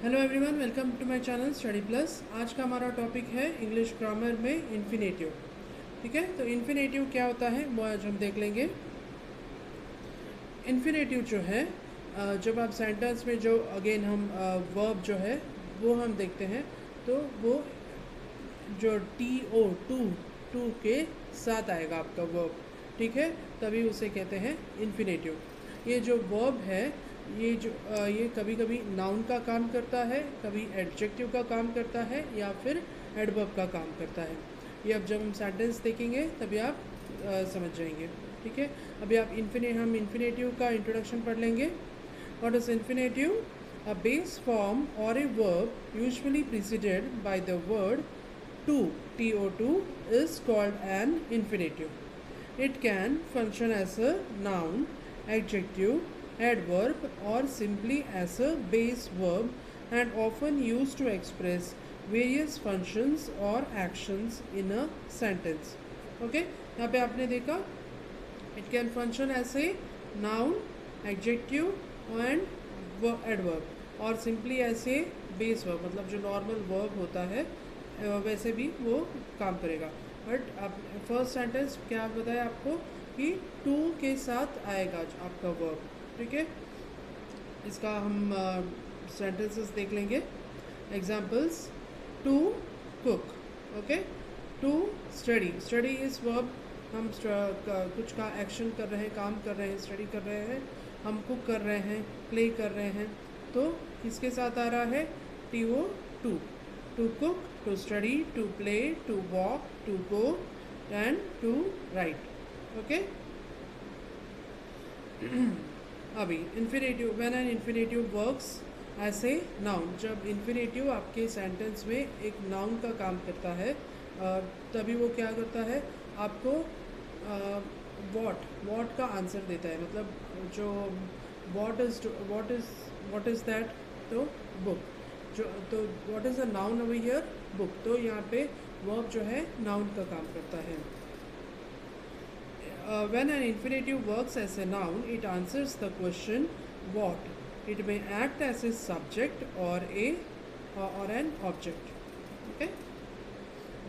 Hello everyone, welcome to my channel study plus. आज का हमारा टॉपिक है इंग्लिश ग्रामर में इन्फिनेटिव। ठीक है, तो इन्फिनेटिव क्या होता है वो आज हम देख लेंगे। इन्फिनेटिव जो है जब आप सेंटेंस में जो अगेन हम वर्ब जो है वो हम देखते हैं, तो वो जो टी ओ टू के साथ आएगा आपका वर्ब। ठीक है, तभी उसे कहते हैं इन्फिनेटिव। ये जो वर्ब है ये कभी कभी नाउन का काम करता है, कभी एडजेक्टिव का काम करता है या फिर एडवर्ब का काम करता है। ये अब जब हम सेंटेंस देखेंगे तभी आप समझ जाएंगे। ठीक है, अभी आप हम इन्फिनेटिव का इंट्रोडक्शन पढ़ लेंगे। What is infinitive? A base form or a verb usually preceded by the word to, to, is called an infinitive. It can function as a noun, adjective, adverb, or simply as a base verb and often used to express various functions or actions in a sentence. Okay, यहाँ पे आपने देखा it can function as a noun, adjective and adverb और simply ऐसे base verb, मतलब जो normal verb होता है वैसे भी वो काम करेगा। बट अब फर्स्ट सेंटेंस क्या बताया आपको कि टू के साथ आएगा आपका वर्ब। ठीक है, इसका हम सेंटेंसेस देख लेंगे। Examples: to cook, okay, to study. Study is verb, हम कुछ का एक्शन कर रहे हैं, काम कर रहे हैं, स्टडी कर रहे हैं, हम कुक कर रहे हैं, प्ले कर रहे हैं, तो किसके साथ आ रहा है? T O to. To cook, to study, to play, to walk, to go and to write. Okay, अभी infinitive, when an infinitive works as a noun. जब इन्फिनेटिव आपके सेंटेंस में एक नाउन का काम करता है तभी वो क्या करता है, आपको वॉट का आंसर देता है। मतलब जो वॉट इज़ दैट, तो बुक। जो तो what is the noun over here? Book. तो यहाँ पे वर्ब जो है नाउन का काम करता है। When an infinitive works as a noun it answers the question what. It may act as a subject और एन ऑब्जेक्ट। ओके,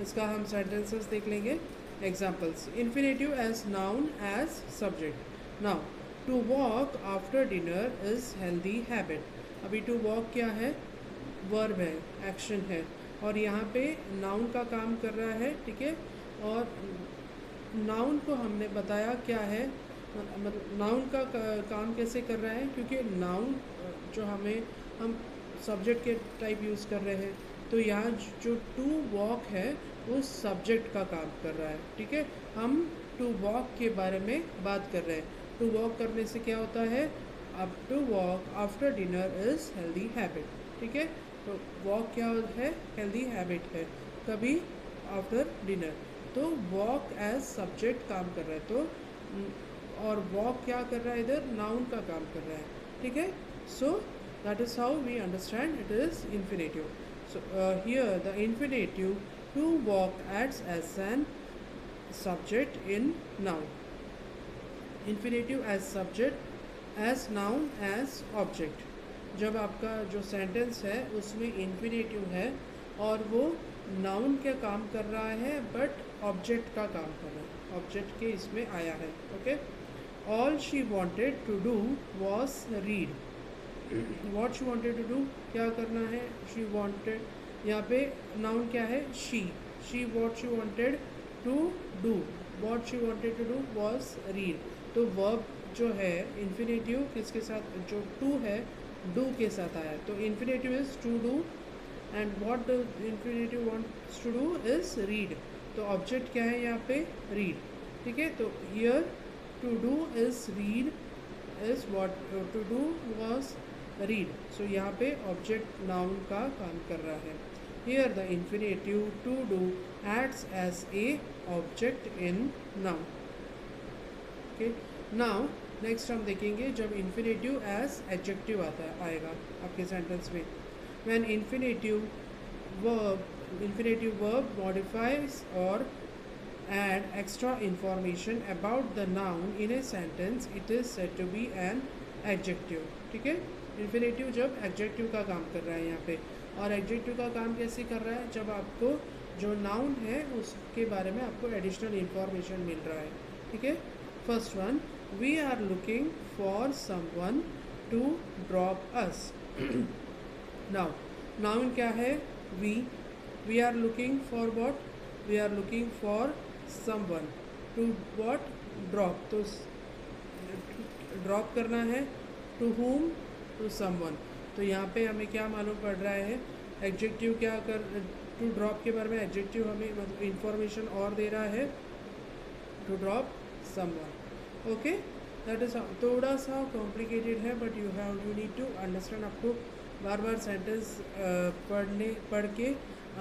इसका हम सेंटेंसेस देख लेंगे। Examples: infinitive as noun as subject. Now to walk after dinner is healthy habit. अभी to walk क्या है? Verb है, action है, और यहाँ पे नाउन का काम कर रहा है। ठीक है, और नाउन को हमने बताया क्या है, मतलब नाउन का काम कैसे कर रहा है, क्योंकि नाउन जो हम सब्जेक्ट के टाइप यूज़ कर रहे हैं, तो यहाँ जो टू वॉक है उस सब्जेक्ट का काम कर रहा है। ठीक है, हम टू वॉक के बारे में बात कर रहे हैं। टू वॉक करने से क्या होता है? अब to walk after dinner is healthy habit. ठीक है, तो वॉक क्या है? हेल्दी हैबिट है, कभी आफ्टर डिनर। तो वॉक एज सब्जेक्ट काम कर रहा है, तो और वॉक क्या कर रहा है? इधर नाउन का काम कर रहा है। ठीक है, so that is how we understand it is infinitive. So here the infinitive to walk acts as an subject in noun. Infinitive as subject, as noun, as object. जब आपका जो सेंटेंस है उसमें इन्फिनेटिव है और वो नाउन का काम कर रहा है बट ऑब्जेक्ट का काम कर रहा है, ऑब्जेक्ट के इसमें आया है। Okay, all she wanted to do was read. What she wanted to do, क्या करना है? शी वॉन्टेड, यहाँ पे नाउन क्या है? She what she wanted to do, what she wanted to do was read. तो वर्ब जो है इन्फिनेटिव किसके साथ? जो टू है डू के साथ आया, तो infinitive is to do and what the infinitive wants to do is read. तो ऑब्जेक्ट क्या है यहाँ पे? रीड। ठीक है, तो here to do is read is what to do was read. So यहाँ पे ऑब्जेक्ट नाउन का काम कर रहा है। Here the infinitive to do acts as a object in noun. Okay, now next हम देखेंगे जब इन्फिनेटिव एज एडजेक्टिव आएगा आपके सेंटेंस में। व्हेन इन्फिनेटिव वर्ब मॉडिफाइज और add extra information about the noun in a sentence, it is said to be an adjective. ठीक है, infinitive जब एडजेक्टिव का काम कर रहा है यहाँ पे, और एडजेक्टिव का काम कैसे कर रहा है, जब आपको जो नाउन है उसके बारे में आपको एडिशनल इंफॉर्मेशन मिल रहा है, ठीक है। First one, we are looking for someone to drop us. Now noun क्या है, we are looking for what, we are looking for someone to what, drop, तो ड्रॉप करना है, टू whom, टू समवन। तो यहाँ पे हमें क्या मालूम पड़ रहा है, एडजेक्टिव क्या कर, टू ड्रॉप के बारे में एडजेक्टिव हमें मतलब इंफॉर्मेशन और दे रहा है, to drop someone, okay. That is थोड़ा सा कॉम्प्लिकेटेड है, but you need to understand, आपको बार बार सेंटेंस पढ़ के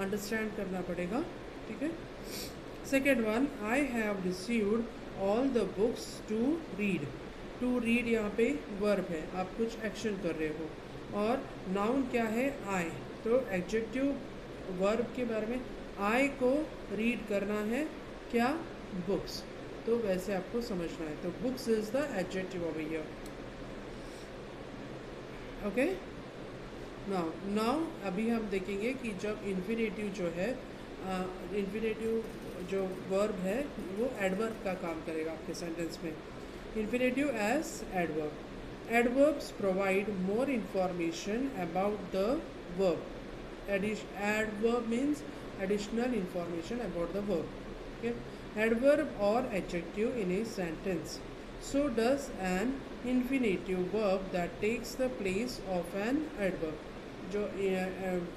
अंडरस्टैंड करना पड़ेगा, ठीक है। Second one, I have received all the books to read. To read यहाँ पे वर्ब है, आप कुछ एक्शन कर रहे हो, और नाउन क्या है, आई, तो एडजेक्टिव वर्ब के बारे में आई को रीड करना है, क्या, बुक्स, तो वैसे आपको समझना है, तो books is the adjective over here, okay. Now अभी हम देखेंगे कि जब इन्फिनेटिव जो है, इन्फिनेटिव जो वर्ब है वो एडवर्ब का काम करेगा आपके सेंटेंस में। Infinitive as adverb, adverbs provide more information about the verb, adverb means additional information about the verb, okay, adverb or adjective in a sentence, so does an infinitive verb that takes the place of an adverb, जो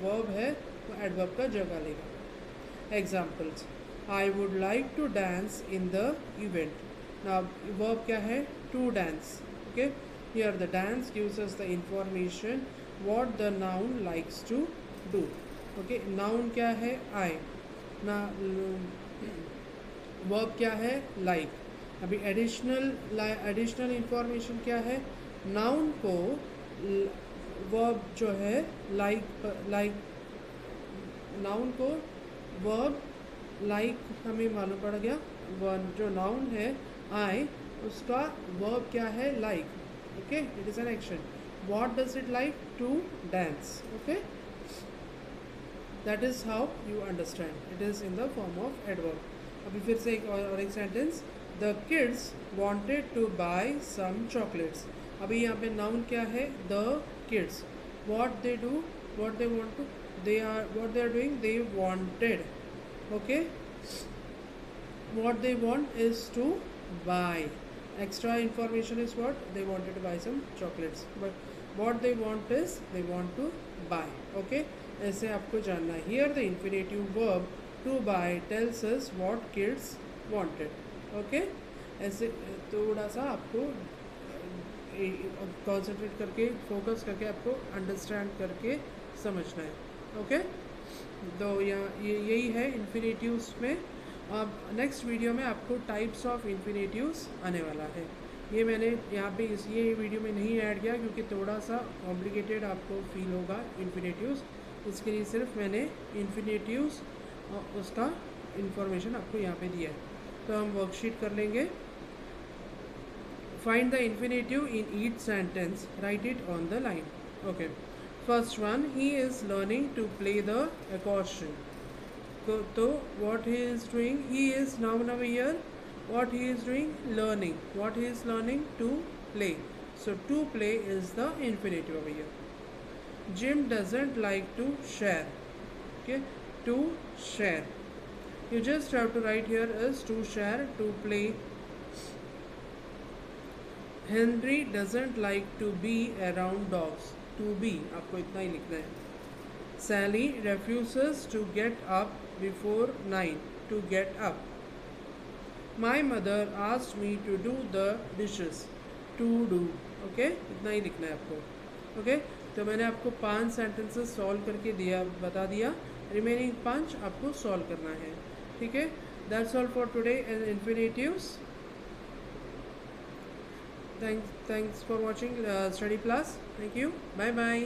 verb है वो adverb का जगह लेगा। examples, I would like to dance in the event, now verb क्या है, to dance, okay, here the dance gives us the information what the noun likes to do, okay. Noun क्या है, आई, ना वर्ब क्या है, लाइक। अभी additional information क्या है, नाउन को वर्ब जो है लाइक नाउन को वर्ब लाइक हमें मालूम पड़ गया, जो नाउन है आई उसका वर्ब क्या है, like, okay, it is an action, what does it like, to dance, okay. That is how you understand. It is in the form of adverb. अभी फिर से एक sentence, The kids wanted to buy some chocolates. अभी यहाँ पे noun क्या है, the kids. What they do, what they want to, what they are doing, they wanted. Okay. What they want is to buy. Extra information is what they wanted to buy some chocolates. But what they want is they want to buy. Okay. ऐसे आपको जानना है। Here the infinitive verb to buy tells us what kids wanted, okay. ऐसे थोड़ा सा आपको concentrate करके focus करके आपको अंडरस्टैंड करके समझना है, ओके। तो यही है इन्फिनेटिव्स में। अब नेक्स्ट वीडियो में आपको टाइप्स ऑफ इन्फिनेटिव्स आने वाला है। ये मैंने यहाँ पे ये वीडियो में नहीं ऐड किया क्योंकि थोड़ा सा कॉम्प्लिकेटेड आपको फील होगा इन्फिनेटिव्स, इसके लिए सिर्फ मैंने इन्फिनेटिव्स उसका इंफॉर्मेशन आपको यहाँ पे दिया है। तो हम वर्कशीट कर लेंगे। Find the infinitive in each sentence, write it on the line, okay. First one, he is learning to play the accordion, तो what he is doing, he is noun over here, what he is doing, learning, what he is learning, to play, so to play is the infinitive over here. Jim doesn't like to share, okay, to share, you just have to write here is to share, to play. Henry doesn't like to be around dogs, to be आपको इतना ही लिखना है। Sally refuses to get up before 9, to get up. My mother asked me to do the dishes, to do, okay, इतना ही लिखना है आपको, okay। तो मैंने आपको 5 सेंटेंसेस सॉल्व करके बता दिया, रिमेनिंग 5 आपको सॉल्व करना है, ठीक है। That's all for today in infinitives. Thanks for watching study class, thank you, bye bye.